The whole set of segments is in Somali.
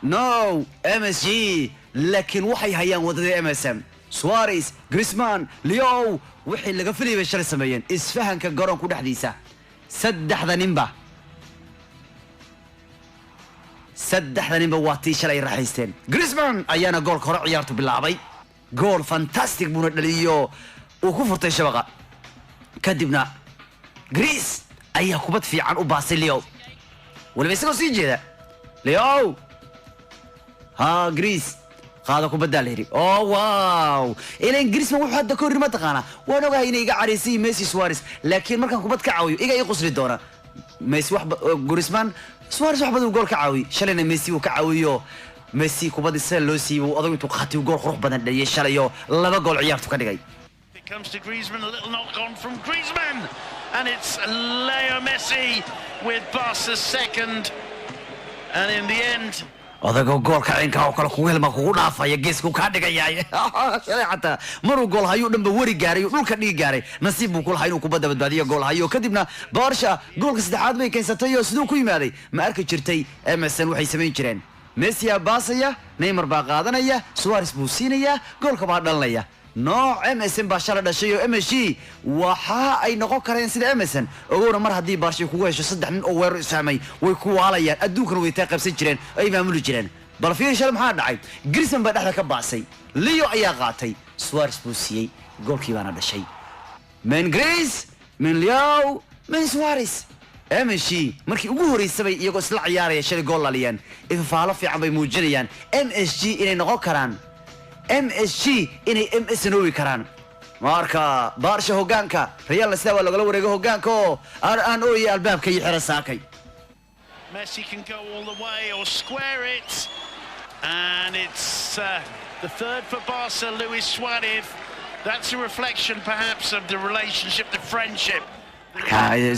no MSG لكن waxay hayaan wadada MSM Suarez Griezmann Leo wixii laga filayay shalay sameeyeen isfahanka garoonka dhaxdiisa saddexda ninba waa tii shalay raaxaysteen Griezmann ayaana goolka hore ciyaartu bilaabay gool fantastic buu dhaliyo oo ku furtay shabaqa kadibna Greece ayaa kubad fiican u baasay Leo waliba isagoo sii jeeda Leo Greece qaado kubadda leeri oh wow ileen Griezmann wuxuu hadda ka horima taqaana waan ogahay inay iga careysay Messi Suarez laakiin markaan kubad ka caawiyo iga ii qosli doona Messi wax Griezmann Suarez wax badan gool ka caawiyo shalayna Messi uu ka caawiyo Messi kubadda sal loo siibo adag intuu qaatay gool qurux badan dhaliyay shalayo laba gool ciyaartu ka dhigay It comes to Griezmann, a little knock on from Griezmann and it's Leo Messi with Barca's second and in the end odaga goolka ciinka oo kala ku helma kugu dhaafaya geesku ka dhigayay shalay xataa maruu gool hayo dhanba wari gaaray dhulka dhigi gaaray nasiib buu ku lahaa inuu kubadda badbaadiyo gool hayo kadibna Barca goolka saddexaad bay keensatay oo sidoo ku yimaaday ma arki jirtay MSN waxay sameyn jireen Messi baasaya Neymar baa qaadanaya Suarez buu siinaya goolka baa dhalanaya nooc MSN baa shalay dhashay oo MSG waxa ay noqon kareen sida MSN ogoona mar hadii Barca kugu hesho saddex nin oo weerar isfahmay way ku waalayaan adduunkan way taa qabsan jireen ay maamuli jireen bal fiir shalay maxaa dhacay Griezmann baa dhaxda ka baasay Leo ayaa qaatay Suarez buu siiyay goolkii baana dhashay men Greece men Leo men Suarez MSG markii ugu horeysay iyagoo isla ciyaaraya shalay gool laliyaan ifaalo fiican bay muujinayaan MSG inay noqon karaan MSG inay MSN oowi karaan marka Barca hogaanka Real sida waa lagala wareego hogaanka oo aan ooyay albaabka iyo xira saakay Messi can go all the way or square it and it's the third for Barca Luis Suarez that's a reflection perhaps of the relationship the friendship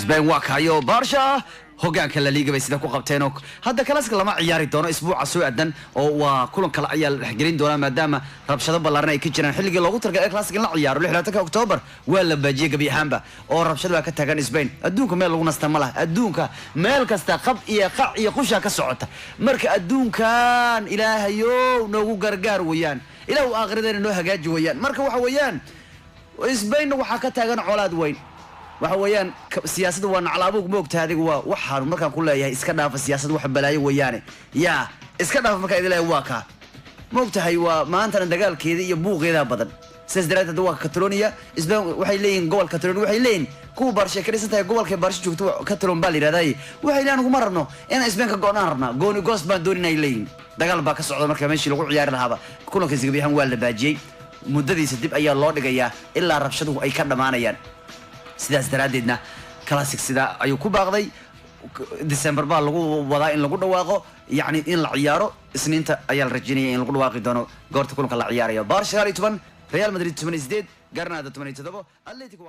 Spain waa kayo Barca hogaanka La Liga bay sida ku qabteen oo hadda Clasico lama ciyaari doono isbuuca soo aadan oo waa kulan kala ciyaar xgelin doona maadaama rabshado ballaaran ay ka jiraan xilliga loogu talagalay Clasico la ciyaaro 16 October waa la baajiyay gabi ahaanba oo rabshado ka tagan Spain adduunka meel lagu nasta ma laha adduunka meel kasta qab iyo qac iyo qusha ka socota marka adduunkan ilaahayo noogu gargaar weeyaan ilaahu aakhiradeena noo hagaaji weeyaan marka waxa weeyaan Spain waxa ka tagan colaad weyn waxa weeyaan siyaasaddu waa naclaabo ma ogtahay adigu waa waxaan markaan ku leeyahay iska dhaafa siyaasaddu wax balaayo weeyaane yaa iska dhaafa markaa idin leeyahay waa ka ma ogtahay waa maanta dagaalkeeda iyo buuqeeda badan sidaas daraadeed waa Catalonia Spain waxay leeyihiin gobol Catalonia waxay leeyihiin kuwa Barca ka dhisan tahay gobolka Barca joogto Catalonia baa la yiraahday waxay leeyihiin ugu marno in Spain ka go'naan rabna gooni goos baan dooninay leeyihiin dagaal baa ka socda markaa meeshii lagu ciyaari lahaaba kulanka sigabiyahan waa la baajiyay muddadiisa dib ayaa loo dhigayaa ilaa rabshaduhu ay ka dhamaanayaan sidaas daraadeedna Clasic sida ayuu ku baaqday December baa lagu wadaa in lagu dhawaaqo yaani in la ciyaaro isniinta ayaa la rajaynaya in lagu dhawaaqi doono goorta kulanka la ciyaarayo Barca 12 Real Madrid 18 Granada 17 Atletico